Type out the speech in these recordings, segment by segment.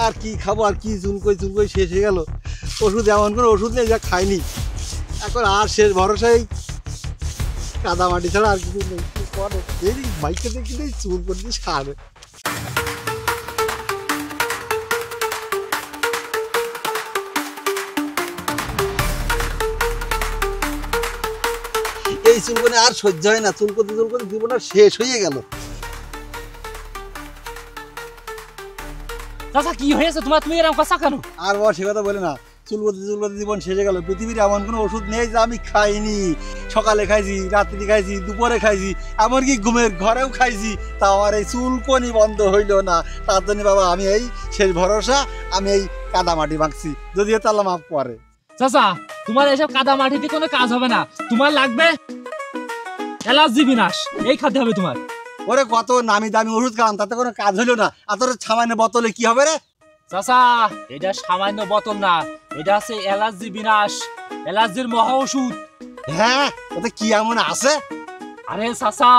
আর কি খাবো, আর কি চুলকই চুলকই শেষ হয়ে গেল। ওষুধ এমন কোনো ওষুধ নেই যা খাইনি। এখন আর শেষ ভরসাই কাদা মাটি ছাড়া আর কিছু নেই। এই বাইকটা দেখি চুল করতে সার। এই চুলকনে আর সহ্য হয় না, চুলকতে চুলকতে জীবন আর শেষ হয়ে গেল। চাচা কি হয়েছে তোমার, তুমি এরকম কথা কেন? আর বাবা সে কথা বলে না, চুলকতে চুলকতে জীবন শেষ হয়ে গেল। পৃথিবীর এমন কোনো ওষুধ নেই যা আমি খাইনি। সকালে খাইছি, রাত্রি খাইছি, দুপুরে খাইছি, এমনকি ঘুমের ঘরেও খাইছি, তা আমার এই চুলকনি বন্ধ হইল না। তার জন্য বাবা আমি এই শেষ ভরসা, আমি এই কাদা মাটি মাখছি, যদিও তাহলে মাফ করে। চাচা তোমার এইসব কাদা মাটিতে কোনো কাজ হবে না, তোমার লাগবে অ্যালার্জি বিনাশ, এই খাদ্য হবে তোমার। ওরে কত নামি দামি ওষুধ খাওয়ান, তাতে কোনো কাজ হইলো না। আর তোর সামান্য বোতলে কি হবে রে? চাচা এটা সামান্য বোতল না, এটা আছে অ্যালার্জি বিনাশ, অ্যালার্জির মহা ওষুধ। হ্যাঁ, ওতে কি এমন আছে? আরে চাচা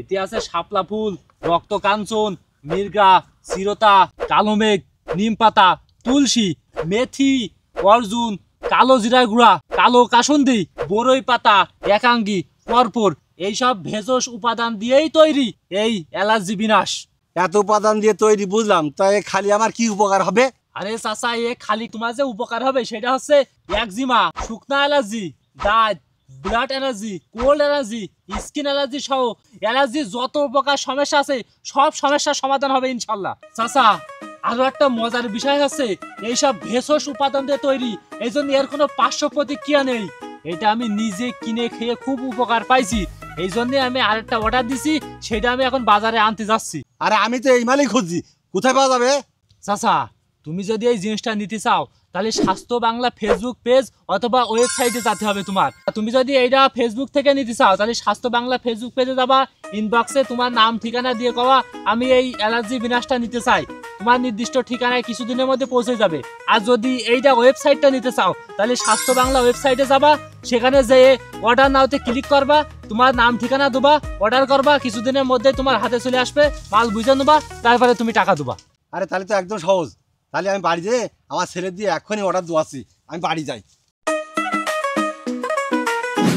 এতে আছে শাপলা ফুল, রক্ত কাঞ্চন, মির্গা, চিরতা, কালো মেঘ, নিম পাতা, তুলসী, মেথি, অর্জুন, কালো জিরা গুঁড়া, কালো কাসুন্দি, বরই পাতা, একাঙ্গি, পরপর এইসব ভেষজ উপাদান দিয়েই তৈরি এই অ্যালার্জি বিনাশ। এত উপাদান দিয়ে তৈরি বুঝলাম, তাই খালি আমার কি উপকার হবে? আরে চাচা এ খালি তোমার যে উপকার হবে সেটা হচ্ছে একজিমা, শুকনা অ্যালার্জি, দাঁত, blood allergy, cold allergy, skin allergy সহ অ্যালার্জি যত প্রকার সমস্যা আছে সব সমস্যার সমাধান হবে ইনশাল্লাহ। চাচা আরো একটা মজার বিষয় হচ্ছে এইসব ভেষজ উপাদান দিয়ে তৈরি, এই জন্য এর কোনো পার্শ্ব প্রতিক্রিয়া নেই। এটা আমি নিজে কিনে খেয়ে খুব উপকার পাইছি, এই জন্য আমি আরেকটা অর্ডার দিছি, সেটা আমি এখন বাজারে আনতে যাচ্ছি। আরে আমি তো এই মালই খুঁজছি, কোথায় পাওয়া যাবে? চাচা তুমি যদি এই জিনিসটা নিতে চাও তাহলে স্বাস্থ্য বাংলা ফেসবুক পেজ অথবা ওয়েবসাইটে যেতে হবে তোমার। তুমি যদি এইটা ফেসবুক থেকে নিতে চাও তাহলে স্বাস্থ্য বাংলা ফেসবুক পেজে যাবা, ইনবক্সে তোমার নাম ঠিকানা দিয়ে কওয়া আমি এই অ্যালার্জি বিনাশটা নিতে চাই, তোমার নির্দিষ্ট ঠিকানায় কিছুদিনের মধ্যে পৌঁছে যাবে। আর যদি এইটা ওয়েবসাইটটা নিতে চাও তাহলে স্বাস্থ্য বাংলা ওয়েবসাইটে যাবা, সেখানে যেয়ে অর্ডার নাওতে ক্লিক করবা, তোমার নাম ঠিকানা দেবা, অর্ডার করবা, কিছুদিনের মধ্যে তোমার হাতে চলে আসবে, মাল বুঝে নেবা, তারপরে তুমি টাকা দেবা। আরে তাহলে তো একদম সহজ। তাহলে আমি বাড়ি যেয়ে আমার ছেলে দিয়ে এখনই অর্ডার দেওয়াচ্ছি, আমি বাড়ি যাই।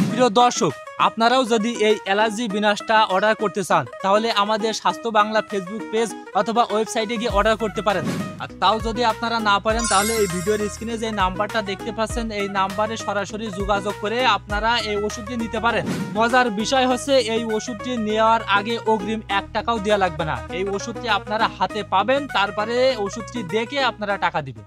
প্রিয় দর্শক, আপনারাও যদি এই অ্যালার্জি বিনাশটা অর্ডার করতে চান তাহলে আমাদের স্বাস্থ্য বাংলা ফেসবুক পেজ অথবা ওয়েবসাইটে গিয়ে অর্ডার করতে পারেন। আর তাও যদি আপনারা না পারেন তাহলে এই ভিডিওর স্ক্রিনে যে নাম্বারটা দেখতে পাচ্ছেন এই নাম্বারে সরাসরি যোগাযোগ করে আপনারা এই ওষুধটি নিতে পারেন। মজার বিষয় হচ্ছে এই ওষুধটি নেওয়ার আগে অগ্রিম 1 টাকাও দেওয়া লাগবে না, এই ওষুধটি আপনারা হাতে পাবেন, তারপরে ওষুধটি দেখে আপনারা টাকা দিবেন।